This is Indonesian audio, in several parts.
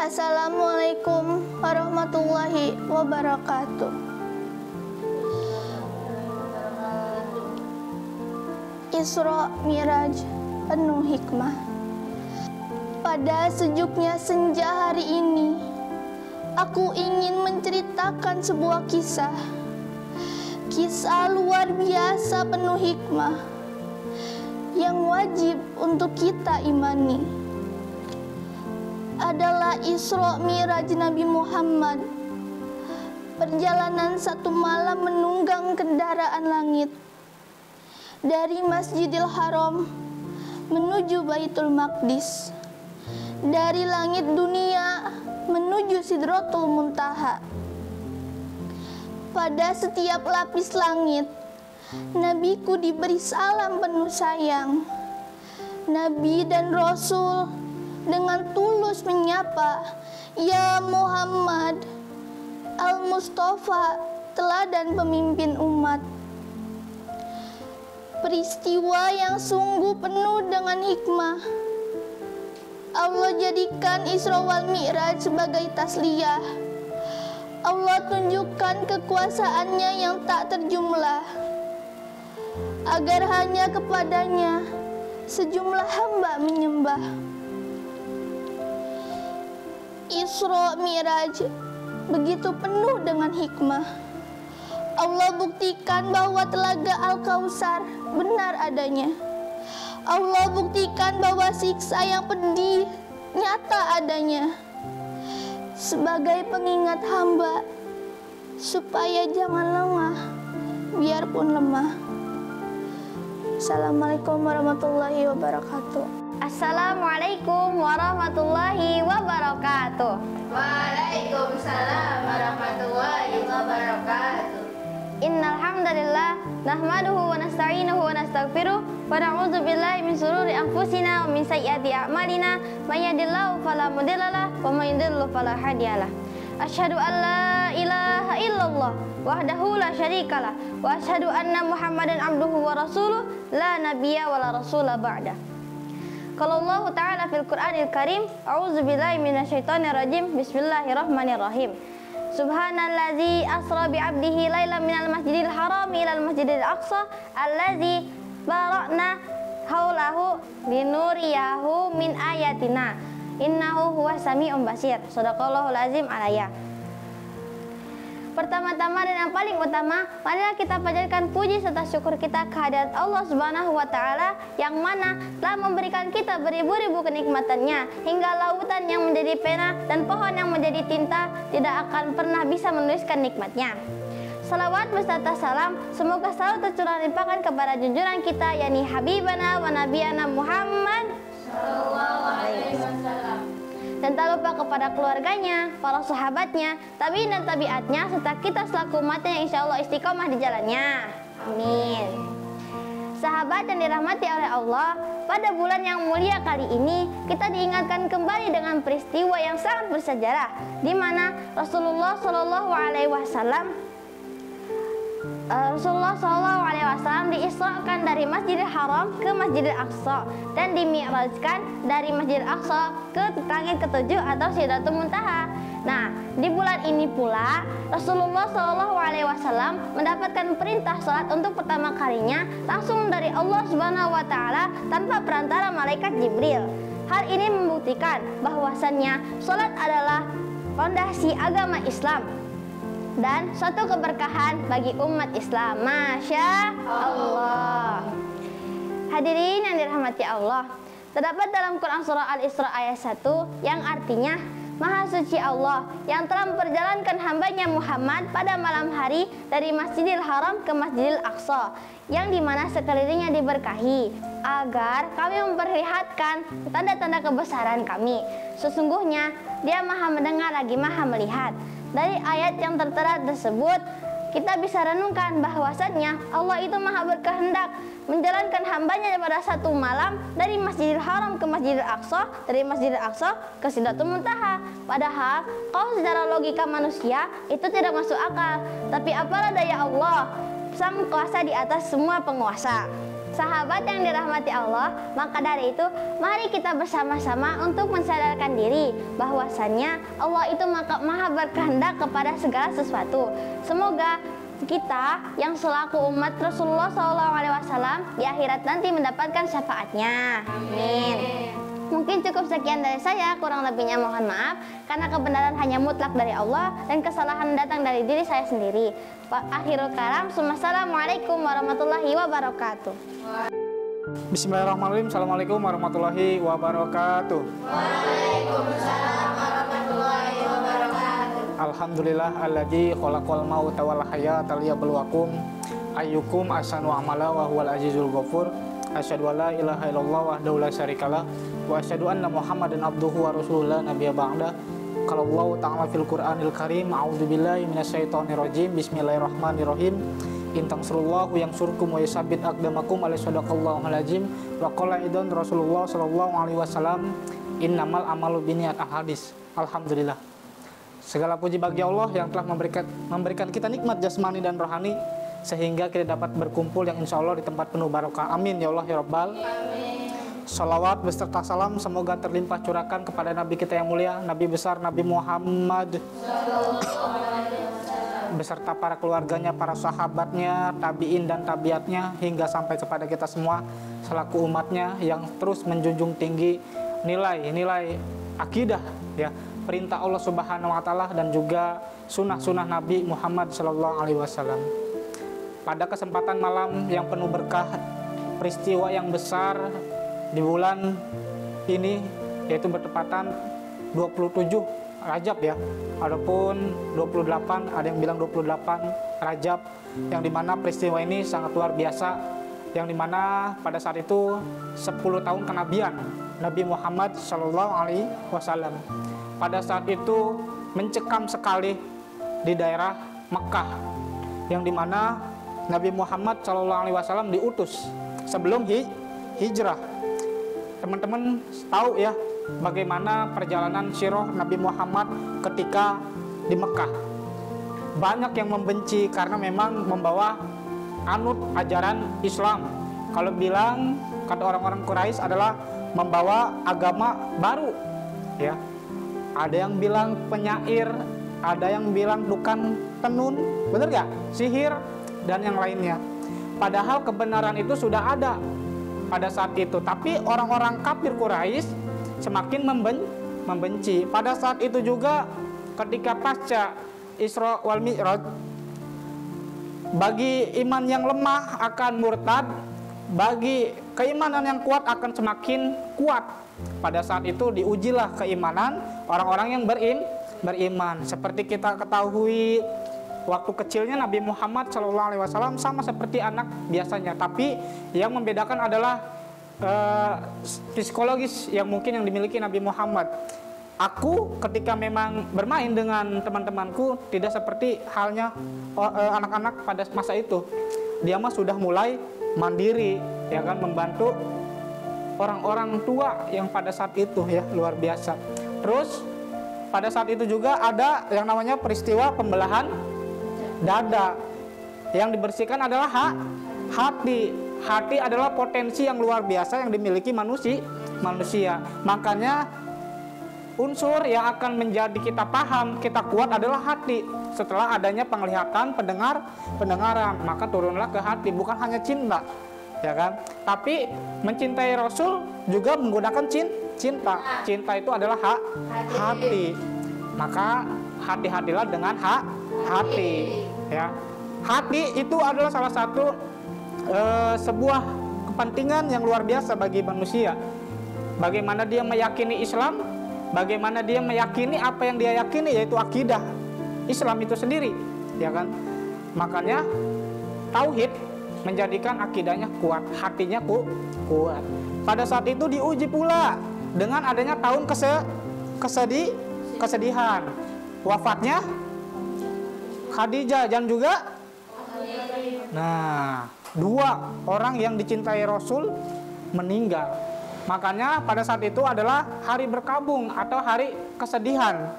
Assalamualaikum warahmatullahi wabarakatuh. Isra Mi'raj penuh hikmah. Pada sejuknya senja hari ini, aku ingin menceritakan sebuah kisah. Kisah luar biasa penuh hikmah yang wajib untuk kita imani. Adalah Isra Mi'raj Nabi Muhammad, perjalanan satu malam menunggang kendaraan langit dari Masjidil Haram menuju Baitul Maqdis, dari langit dunia menuju Sidratul Muntaha. Pada setiap lapis langit, Nabiku diberi salam penuh sayang. Nabi dan Rasul dengan tulus menyapa, "Ya Muhammad, Al-Mustafa, teladan pemimpin umat." Peristiwa yang sungguh penuh dengan hikmah. Allah jadikan Isra wal Mi'raj sebagai tasliyah. Allah tunjukkan kekuasaannya yang tak terjumlah, agar hanya kepadanya sejumlah hamba menyembah. Isra Mi'raj begitu penuh dengan hikmah. Allah buktikan bahwa telaga Al-Kautsar benar adanya. Allah buktikan bahwa siksa yang pedih nyata adanya, sebagai pengingat hamba supaya jangan lengah biarpun lemah. Assalamualaikum warahmatullahi wabarakatuh. Assalamualaikum warahmatullahi wabarakatuh. Waalaikumsalam warahmatullahi wabarakatuh. Innal hamdalillah nahmaduhu wa nasta'inuhu wa nastaghfiruh wa na'udzu billahi min shururi anfusina wa min sayyiati a'malina may yahdihillahu fala mudhillalah wa may yudhlil fala hadiyalah. Asyhadu an la ilaha illallah wahdahu la syarikalah wa asyhadu anna Muhammadan abduhu wa rasuluh la nabiyya wa la rasula ba'da. Qala Allah Ta'ala fil Qur'anil Karim, a'udzu billahi minasyaitonir rajim. Bismillahirrahmanirrahim. Subhanallazi asra bi 'abdihi lailan minal masjidil haram ilal masjidil aqsa allazi barakna haulahu linuriyahu min ayatina innahu huwas sami'un basir. Shadaqallahul azim alaya. Pertama-tama dan yang paling utama, marilah kita panjatkan puji serta syukur kita kehadirat Allah Subhanahu wa Ta'ala yang mana telah memberikan kita beribu-ribu kenikmatannya, hingga lautan yang menjadi pena dan pohon yang menjadi tinta tidak akan pernah bisa menuliskan nikmatnya. Salawat beserta salam semoga selalu tercurah limpahkan kepada junjungan kita, yakni Habibana wa Nabiyana Muhammad Sallallahu alaihi wasallam, dan tak lupa kepada keluarganya, para sahabatnya, tabi'in dan tabi'atnya, serta kita selaku umatnya yang insya Allah istiqomah di jalannya. Amin. Sahabat yang dirahmati oleh Allah, pada bulan yang mulia kali ini kita diingatkan kembali dengan peristiwa yang sangat bersejarah, di mana Rasulullah Shallallahu Alaihi Wasallam diisrakan dari Masjidil Haram ke Masjidil Aqsa dan dimi'rajkan dari Masjidil Aqsa ke langit ketujuh atau Sidratul Muntaha. Nah, di bulan ini pula Rasulullah SAW mendapatkan perintah salat untuk pertama kalinya langsung dari Allah Subhanahu wa Ta'ala tanpa perantara malaikat Jibril. Hal ini membuktikan bahwasannya salat adalah fondasi agama Islam dan suatu keberkahan bagi umat Islam. Masya Allah. Hadirin yang dirahmati Allah, terdapat dalam Quran surah Al-Isra ayat 1 yang artinya, Maha suci Allah yang telah memperjalankan hambanya Muhammad pada malam hari dari Masjidil Haram ke Masjidil Aqsa, yang dimana sekelilingnya diberkahi, agar kami memperlihatkan tanda-tanda kebesaran kami. Sesungguhnya Dia Maha mendengar lagi Maha melihat. Dari ayat yang tertera tersebut, kita bisa renungkan bahwasannya Allah itu Maha berkehendak menjalankan hambanya pada satu malam dari Masjidil Haram ke Masjidil Aqsa, dari Masjidil Aqsa ke Sidratul Muntaha. Padahal kalau secara logika manusia itu tidak masuk akal, tapi apalah daya Allah, sang kuasa di atas semua penguasa. Sahabat yang dirahmati Allah, maka dari itu mari kita bersama-sama untuk mensadarkan diri bahwasannya Allah itu maha berkehendak kepada segala sesuatu. Semoga kita yang selaku umat Rasulullah SAW di akhirat nanti mendapatkan syafaatnya. Amin. Mungkin cukup sekian dari saya, kurang lebihnya mohon maaf karena kebenaran hanya mutlak dari Allah dan kesalahan datang dari diri saya sendiri. Akhirul kalam, Assalamualaikum warahmatullahi wabarakatuh. Bismillahirrahmanirrahim. Assalamualaikum warahmatullahi wabarakatuh. Waalaikumsalam warahmatullahi wabarakatuh. Alhamdulillah alladzi khalaqal mauta wal hayata liyabluwakum ayyukum ahsanu amala wa huwal azizul ghafur. Asyhadu an la ilaha illallah wahdahu la syarikalah wa asyhadu anna Muhammadan abduhu wa rasuluhu nabiyya ba'da. Qala Allah ta'ala fil Qur'anil Karim, a'udzubillahi minasyaitonir rajim. Bismillahirrahmanirrahim. In tansurullahu yansurkum wa yusabbit aqdamakum ala sadaqallahul azim. Wa qala idan Rasulullah sallallahu alaihi wasallam, innamal amalu binniyat. Hadis. Alhamdulillah. Segala puji bagi Allah yang telah memberikan kita nikmat jasmani dan rohani sehingga kita dapat berkumpul yang insya Allah di tempat penuh barokah. Amin ya Allah ya Rabbal. Salawat beserta salam semoga terlimpah curahkan kepada Nabi kita yang mulia, Nabi besar Nabi Muhammad beserta para keluarganya, para sahabatnya, tabiin dan tabiatnya hingga sampai kepada kita semua selaku umatnya yang terus menjunjung tinggi nilai-nilai akidah ya, perintah Allah Subhanahu wa taala dan juga sunnah-sunnah Nabi Muhammad sallallahu alaihi wasallam. Pada kesempatan malam yang penuh berkah, peristiwa yang besar di bulan ini yaitu bertepatan 27 Rajab ya. Adapun 28, ada yang bilang 28 Rajab, yang dimana peristiwa ini sangat luar biasa, yang dimana pada saat itu 10 tahun kenabian Nabi Muhammad Shallallahu Alaihi Wasallam. Pada saat itu mencekam sekali di daerah Mekah, yang dimana Nabi Muhammad SAW diutus sebelum hijrah. Teman-teman tahu ya bagaimana perjalanan sirah Nabi Muhammad ketika di Mekah. Banyak yang membenci karena memang membawa anut ajaran Islam. Kalau bilang kata orang-orang Quraisy adalah membawa agama baru ya. Ada yang bilang penyair, ada yang bilang dukun tenun, bener gak? Sihir dan yang lainnya. Padahal kebenaran itu sudah ada pada saat itu, tapi orang-orang kafir Quraisy semakin membenci. Pada saat itu juga ketika pasca Isra wal Mi'raj, bagi iman yang lemah akan murtad, bagi keimanan yang kuat akan semakin kuat. Pada saat itu diujilah keimanan orang-orang yang beriman. Seperti kita ketahui, waktu kecilnya Nabi Muhammad SAW sama seperti anak biasanya, tapi yang membedakan adalah psikologis yang mungkin yang dimiliki Nabi Muhammad. Aku ketika memang bermain dengan teman-temanku tidak seperti halnya anak-anak pada masa itu. Dia mah sudah mulai mandiri, ya kan, membantu orang-orang tua yang pada saat itu ya, luar biasa. Terus pada saat itu juga ada yang namanya peristiwa pembelahan dada. Yang dibersihkan adalah hati. Hati adalah potensi yang luar biasa yang dimiliki manusia. Makanya unsur yang akan menjadi kita paham, kita kuat adalah hati. Setelah adanya penglihatan, pendengaran, maka turunlah ke hati, bukan hanya cinta, ya kan? Tapi mencintai Rasul juga menggunakan cinta. Cinta itu adalah hati. Maka hati-hatilah dengan hati, ya. Hati itu adalah salah satu sebuah kepentingan yang luar biasa bagi manusia. Bagaimana dia meyakini Islam, bagaimana dia meyakini apa yang dia yakini, yaitu akidah Islam itu sendiri, ya kan? Makanya tauhid menjadikan akidahnya kuat, hatinya kuat. Pada saat itu diuji pula dengan adanya tahun kesedihan, wafatnya Khadijah dan juga dua orang yang dicintai Rasul meninggal. Makanya pada saat itu adalah hari berkabung atau hari kesedihan.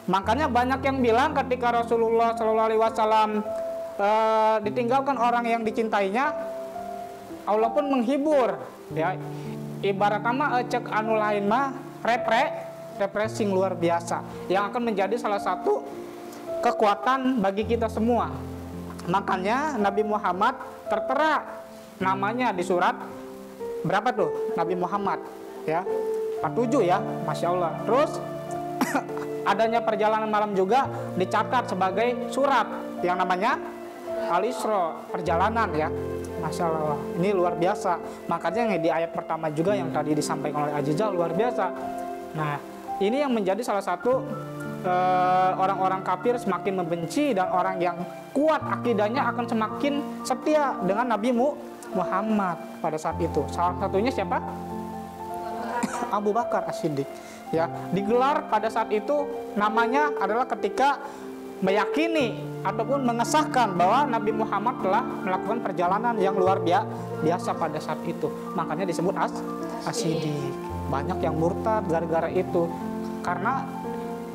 Makanya banyak yang bilang ketika Rasulullah SAW ditinggalkan orang yang dicintainya, Allah pun menghibur, ya. Ibarat nama cek anu lain mah refreshing luar biasa yang akan menjadi salah satu kekuatan bagi kita semua. Makanya Nabi Muhammad tertera namanya di surat berapa tuh? Nabi Muhammad, ya, 47 ya, Masya Allah. Terus adanya perjalanan malam juga dicatat sebagai surat yang namanya Al-Isra, perjalanan ya. Masya Allah, ini luar biasa. Makanya di ayat pertama juga yang tadi disampaikan oleh Aziza luar biasa. Nah, ini yang menjadi salah satu orang-orang kafir semakin membenci, dan orang yang kuat akidahnya akan semakin setia dengan Nabi Muhammad pada saat itu. Salah satunya siapa? Abu Bakar As-Siddiq. Ya, digelar pada saat itu namanya adalah ketika meyakini ataupun mengesahkan bahwa Nabi Muhammad telah melakukan perjalanan yang luar biasa pada saat itu. Makanya disebut As-Siddiq. Banyak yang murtad gara-gara itu. Karena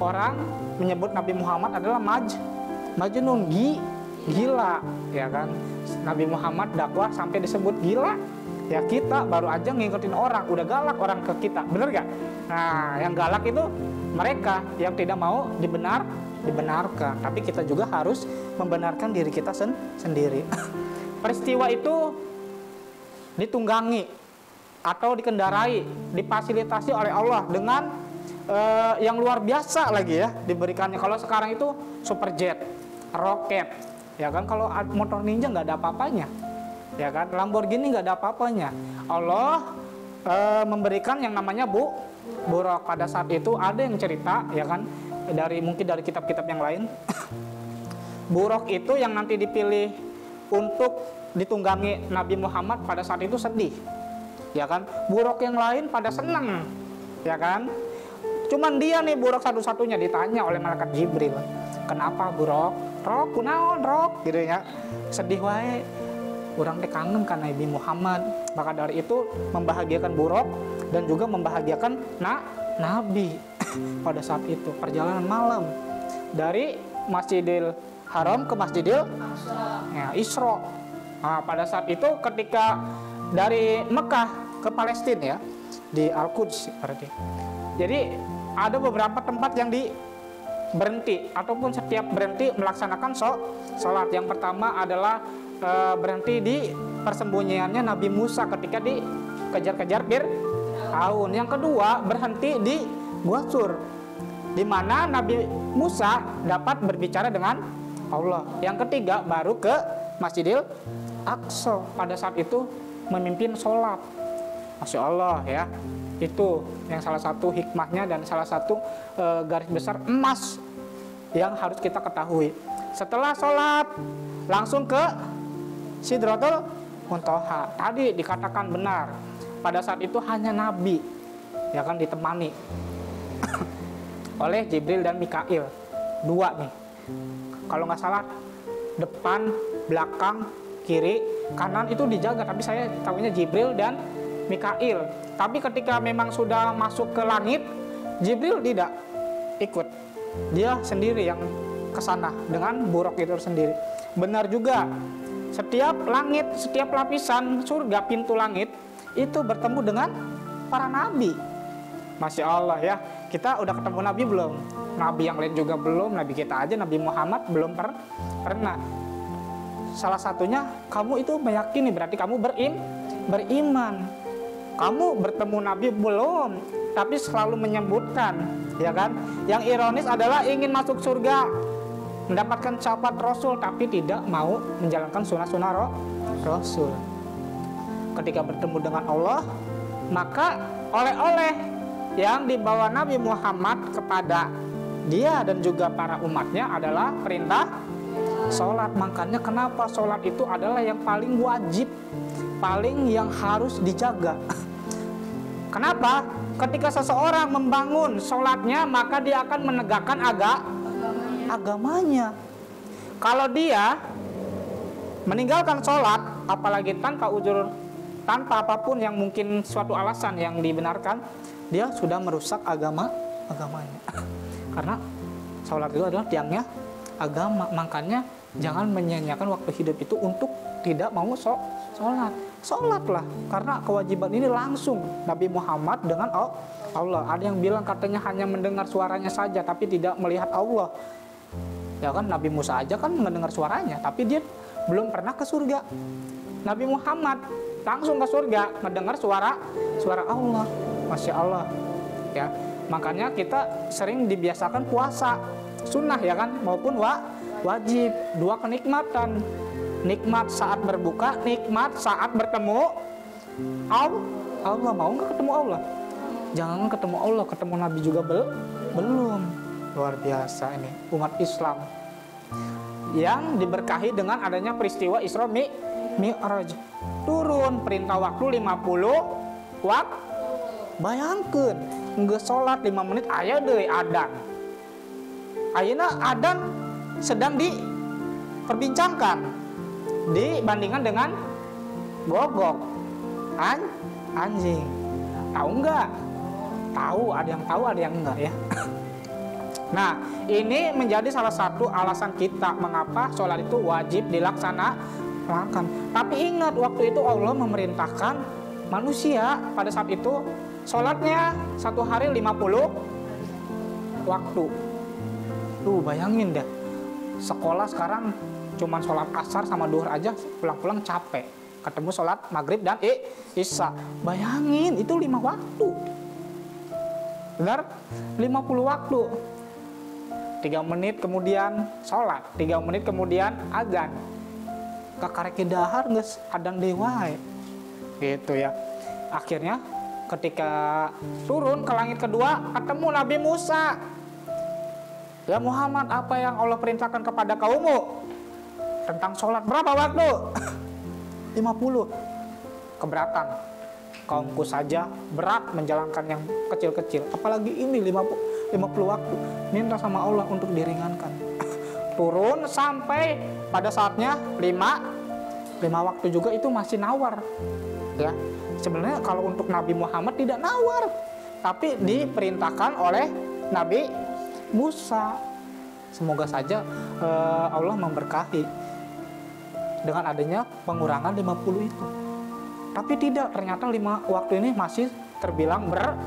orang menyebut Nabi Muhammad adalah majnun, gila, ya kan? Nabi Muhammad dakwah sampai disebut gila. Ya, kita baru aja ngikutin orang, udah galak orang ke kita, bener gak? Nah, yang galak itu mereka yang tidak mau dibenarkan, tapi kita juga harus membenarkan diri kita sendiri. Peristiwa itu ditunggangi atau dikendarai, difasilitasi oleh Allah dengan yang luar biasa lagi ya diberikannya. Kalau sekarang itu superjet, roket, ya kan? Kalau motor ninja nggak ada apa-apanya, ya kan? Lamborghini nggak ada apa-apanya. Allah memberikan yang namanya buraq. Pada saat itu ada yang cerita, ya kan? Mungkin dari kitab-kitab yang lain. Buraq itu yang nanti dipilih untuk ditunggangi Nabi Muhammad pada saat itu sedih, ya kan? Buraq yang lain pada senang, ya kan? Cuman dia nih buraq satu-satunya ditanya oleh malaikat Jibril, kenapa buraq? Rok, kunaon rok, gitu ya. Sedih wae, orang teh kangen kan Nabi Muhammad. Maka dari itu membahagiakan buraq dan juga membahagiakan Nabi pada saat itu. Perjalanan malam dari Masjidil Haram ke Masjidil Isra. Nah, pada saat itu ketika dari Mekah ke Palestina ya, di Al-Quds berarti. Jadi ada beberapa tempat yang berhenti ataupun setiap berhenti melaksanakan sholat. Yang pertama adalah berhenti di persembunyiannya Nabi Musa ketika dikejar-kejar Fir'aun. Yang kedua berhenti di Gua Sur, di mana Nabi Musa dapat berbicara dengan Allah. Yang ketiga baru ke Masjidil Aqsa, pada saat itu memimpin sholat. Masya Allah ya. Itu yang salah satu hikmahnya dan salah satu garis besar emas yang harus kita ketahui. Setelah sholat langsung ke Sidratul Muntaha. Tadi dikatakan benar, pada saat itu hanya Nabi ya kan ditemani oleh Jibril dan Mikail, dua nih. Kalau nggak salah depan, belakang, kiri, kanan itu dijaga, tapi saya tahunya Jibril dan Mikail. Tapi ketika memang sudah masuk ke langit, Jibril tidak ikut. Dia sendiri yang ke sana dengan buraq itu sendiri. Benar juga, setiap langit, setiap lapisan surga, pintu langit itu bertemu dengan para nabi. Masya Allah ya, kita udah ketemu nabi belum? Nabi yang lain juga belum, nabi kita aja Nabi Muhammad belum pernah. Salah satunya kamu itu meyakini, berarti kamu beriman. Kamu bertemu Nabi belum, tapi selalu menyebutkan, ya kan? Yang ironis adalah ingin masuk surga, mendapatkan syafaat Rasul, tapi tidak mau menjalankan sunnah-sunnah Rasul. Ketika bertemu dengan Allah, maka oleh-oleh yang dibawa Nabi Muhammad kepada dia dan juga para umatnya adalah perintah sholat. Makanya kenapa sholat itu adalah yang paling wajib, paling yang harus dijaga. Kenapa? Ketika seseorang membangun sholatnya, maka dia akan menegakkan agamanya. Kalau dia meninggalkan sholat, apalagi tanpa uzur, tanpa apapun yang mungkin suatu alasan yang dibenarkan, dia sudah merusak agamanya. Karena sholat itu adalah tiangnya agama. Makanya Jangan menyanyiakan waktu hidup itu untuk tidak mau sholat. Sholatlah, karena kewajiban ini langsung Nabi Muhammad dengan Allah. Ada yang bilang katanya hanya mendengar suaranya saja tapi tidak melihat Allah. Ya kan, Nabi Musa aja kan mendengar suaranya tapi dia belum pernah ke surga. Nabi Muhammad langsung ke surga mendengar suara Allah. Masya Allah. Ya, makanya kita sering dibiasakan puasa sunnah ya kan, maupun wajib. Dua kenikmatan, nikmat saat berbuka, nikmat saat bertemu Allah. Mau nggak ketemu Allah? Jangan ketemu Allah, ketemu Nabi juga belum. Luar biasa ini umat Islam yang diberkahi dengan adanya peristiwa Isra Mi'raj. Turun perintah waktu 50 waktu. Bayangkan nggak sholat 5 menit aya deui adan. Ayeuna adan sedang diperbincangkan dibandingkan dengan gogok anjing. Tahu nggak? Tahu, ada yang tahu, ada yang enggak ya. Nah, ini menjadi salah satu alasan kita mengapa sholat itu wajib dilaksanakan. Tapi ingat, waktu itu Allah memerintahkan manusia pada saat itu sholatnya 1 hari 50 waktu. Tuh bayangin dah, sekolah sekarang cuman sholat asar sama duhur aja pulang-pulang capek. Ketemu sholat maghrib dan isya. Bayangin, itu 5 waktu. Benar? 50 waktu. 3 menit kemudian sholat, 3 menit kemudian azan. Kakareke dahar geus adan deui wae. Gitu ya. Akhirnya ketika turun ke langit kedua ketemu Nabi Musa. Ya Muhammad, apa yang Allah perintahkan kepada kaummu tentang sholat berapa waktu? 50. Keberatan. Kaumku saja berat menjalankan yang kecil-kecil, apalagi ini 50 waktu. Minta sama Allah untuk diringankan. Turun sampai pada saatnya 5 waktu juga itu masih nawar. Ya, sebenarnya kalau untuk Nabi Muhammad tidak nawar, tapi diperintahkan oleh Nabi Musa. Semoga saja Allah memberkahi dengan adanya pengurangan 50 itu. Tapi tidak, ternyata 5 waktu ini masih terbilang berat.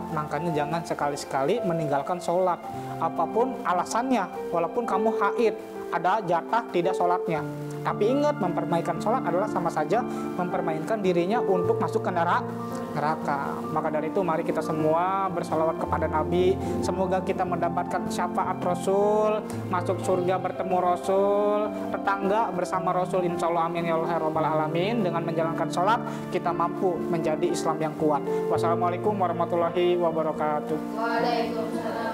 Makanya jangan sekali-sekali meninggalkan sholat. Apapun alasannya, walaupun kamu haid, ada jatah tidak sholatnya. Tapi ingat, mempermainkan sholat adalah sama saja mempermainkan dirinya untuk masuk ke neraka. Maka dari itu mari kita semua bersalawat kepada Nabi. Semoga kita mendapatkan syafaat Rasul, masuk surga bertemu Rasul, tetangga bersama Rasul, insya Allah amin ya Allah ya rabbal alamin. Dengan menjalankan sholat kita mampu menjadi Islam yang kuat. Wassalamualaikum warahmatullahi wabarakatuh. Waalaikumsalam.